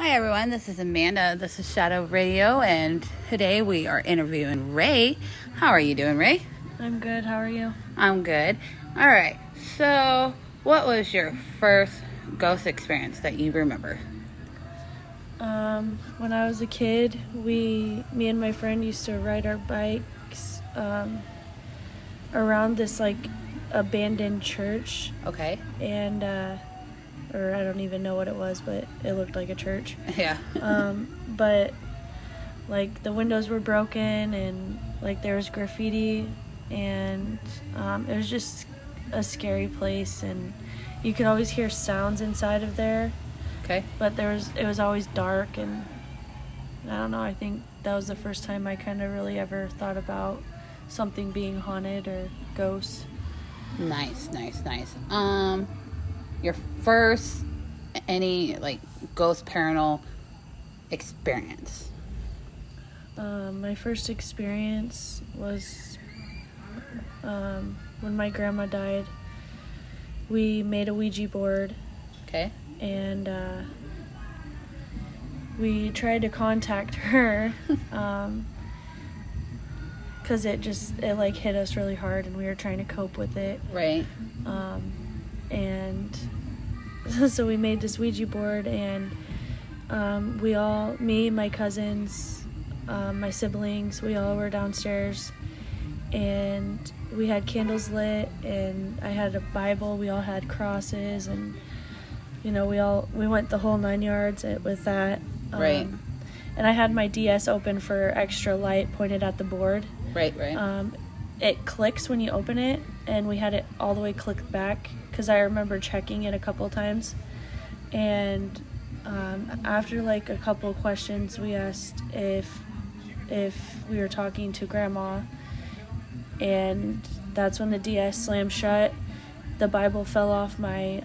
Hi everyone, this is Amanda. This is Shadow Radio, and today we are interviewing Ray. How are you doing, Ray? I'm good. How are you? I'm good. All right. So, what was your first ghost experience that you remember? When I was a kid, me and my friend used to ride our bikes around this abandoned church, Okay. and or I don't even know what it was, but it looked like a church. Yeah. But the windows were broken, and there was graffiti, and it was just a scary place, and you could always hear sounds inside of there. Okay. But it was always dark, and I don't know, I think that was the first time I kind of really ever thought about something being haunted or ghosts. Nice. Your first any ghost paranormal experience? My first experience was when my grandma died. We made a Ouija board. Okay. And we tried to contact her because it hit us really hard, and we were trying to cope with it. Right. And so we made this Ouija board, and me, my cousins, my siblings, we all were downstairs, and we had candles lit, and I had a Bible. We all had crosses, and we went the whole 9 yards with that. Right. And I had my DS open for extra light pointed at the board. Right. It clicks when you open it, and we had it all the way clicked back because I remember checking it a couple of times. And after a couple of questions, we asked if we were talking to Grandma, and that's when the DS slammed shut. The Bible fell off my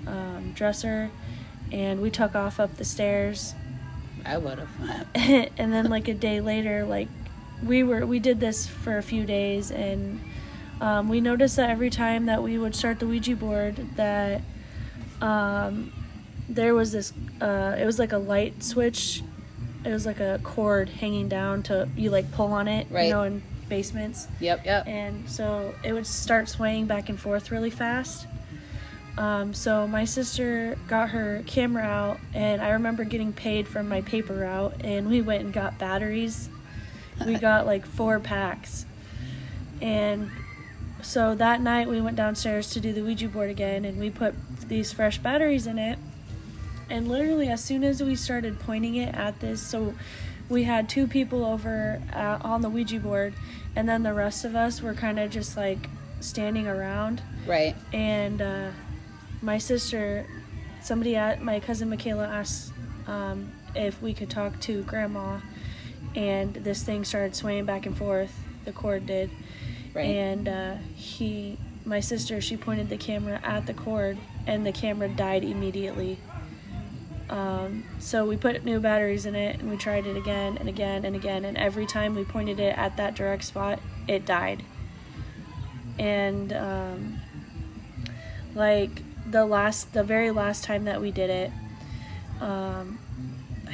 dresser, and we took off up the stairs. I would have. And then a day later, we did this for a few days, and we noticed that every time that we would start the Ouija board, that there was this it was like a light switch. It was like a cord hanging down to you pull on it, right. In basements. Yep. And so it would start swaying back and forth really fast. So my sister got her camera out, and I remember getting paid from my paper route, and we went and got batteries. We got 4 packs. And so that night we went downstairs to do the Ouija board again, and we put these fresh batteries in it. And literally as soon as we started pointing it at this, so we had 2 people over on the Ouija board, and then the rest of us were kind of just standing around. Right. And my sister, my cousin Michaela asked if we could talk to Grandma, and this thing started swaying back and forth. The cord did. Right. And my sister, she pointed the camera at the cord, and the camera died immediately. So we put new batteries in it, and we tried it again and again and again, and every time we pointed it at that direct spot, it died. And the very last time that we did it, I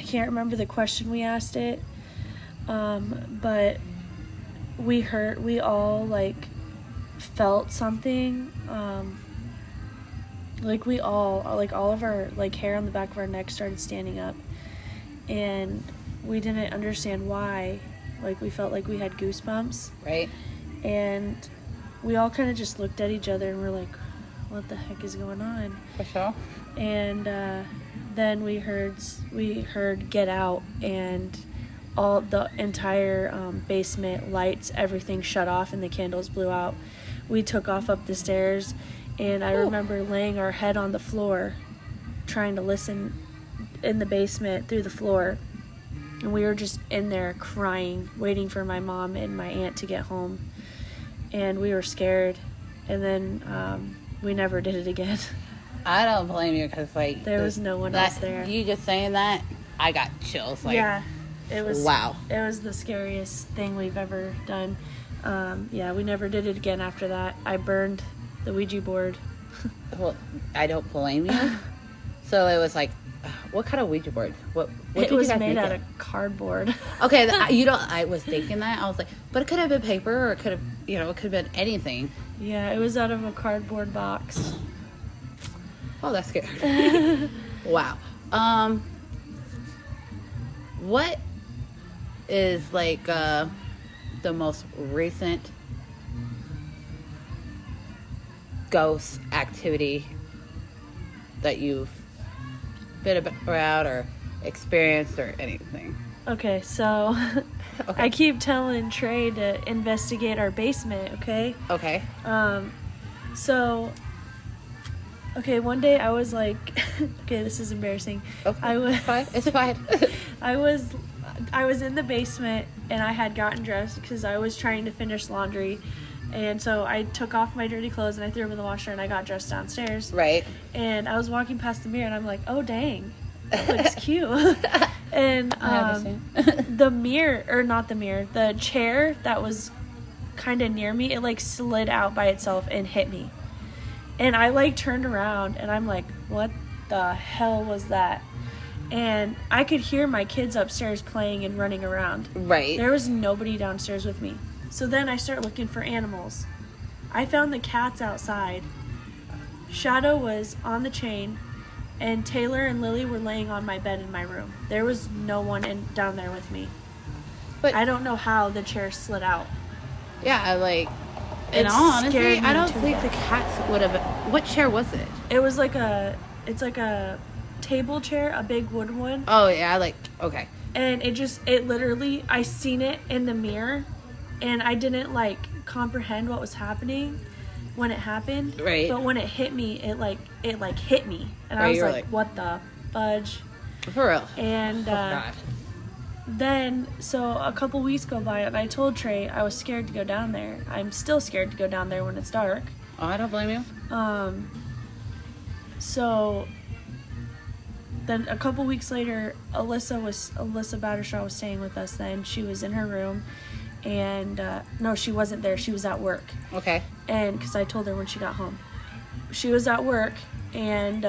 can't remember the question we asked it, but we all felt something, all of our hair on the back of our neck started standing up, and we didn't understand why. We felt like we had goosebumps. Right. And we all kind of just looked at each other, and we're like, what the heck is going on? For sure. And then we heard get out, and all the entire basement lights, everything shut off, and the candles blew out. We took off up the stairs, and I remember laying our head on the floor trying to listen in the basement through the floor, and we were just in there crying, waiting for my mom and my aunt to get home, and we were scared. And then we never did it again. I don't blame you, because there was no one else there. You just saying that, I got chills. Yeah, it was. Wow. It was the scariest thing we've ever done. We never did it again after that. I burned the Ouija board. Well, I don't blame you. So it was what kind of Ouija board? What It did you was guys made make out it? of cardboard. Okay, I was thinking that. I was like, but it could have been paper, or it could have, it could have been anything. Yeah, it was out of a cardboard box. Oh, that's scary. Wow. What is like the most recent ghost activity that you've been around or experienced or anything? Okay, so Okay. I keep telling Trey to investigate our basement, okay? Okay. So, okay, one day I was like, okay, this is embarrassing. Okay. I was Fine. It's fine. I was in the basement and I had gotten dressed because I was trying to finish laundry. And so I took off my dirty clothes and I threw them in the washer and I got dressed downstairs. Right. And I was walking past the mirror and I'm like, oh, dang, that looks cute. And I understand. the mirror, or not the mirror, the chair that was kind of near me, it like slid out by itself and hit me. And I like turned around and I'm like, what the hell was that? And I could hear my kids upstairs playing and running around. Right. There was nobody downstairs with me. So then I start looking for animals. I found the cats outside. Shadow was on the chain, and Taylor and Lily were laying on my bed in my room. There was no one down there with me. But I don't know how the chair slid out. yeah, like, in It all honesty, scared me I don't too think bad. the cats would have. What chair was it? It was like it's like a table chair, a big wood one. Oh yeah, okay. And it literally, I seen it in the mirror, and I didn't like comprehend what was happening when it happened. Right. But when it hit me, it hit me, and I Right, was you were like, like- what the fudge? For real. And Oh God. then, so a couple weeks go by, and I told Trey I was scared to go down there. I'm still scared to go down there when it's dark. Oh, I don't blame you. So then a couple weeks later, Alyssa Battershaw was staying with us then. She was in her room, and no, she wasn't there. She was at work. Okay. And because I told her when she got home. She was at work, and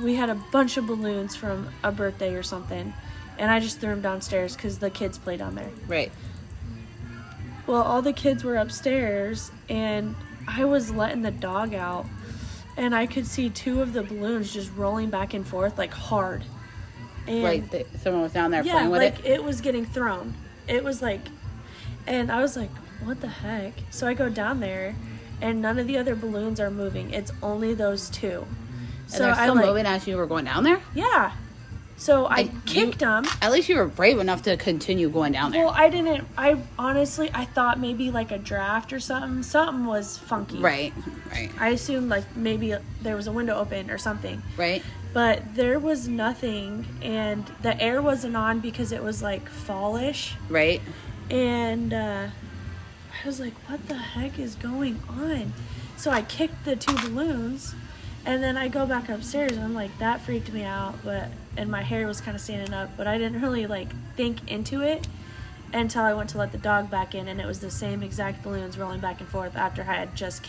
we had a bunch of balloons from a birthday or something, and I just threw them downstairs because the kids played down there. Right. Well, all the kids were upstairs, and I was letting the dog out, and I could see two of the balloons just rolling back and forth, like, hard. And Like someone was down there yeah, playing with like, it. it was getting thrown. It was like, and I was like, what the heck? So I go down there, and none of the other balloons are moving. It's only those two. And So they're I still like, moving as you were going down there? yeah. So I And kicked them. At least you were brave enough to continue going down there. Well, I honestly, I thought maybe like a draft or something. Something was funky. Right. I assumed like maybe there was a window open or something. Right. But there was nothing, and the air wasn't on because it was like fallish. Right. And I was like, what the heck is going on? So I kicked the two balloons, and then I go back upstairs, and I'm like, that freaked me out, and my hair was kind of standing up, but I didn't really like think into it until I went to let the dog back in, and it was the same exact balloons rolling back and forth after I had just kicked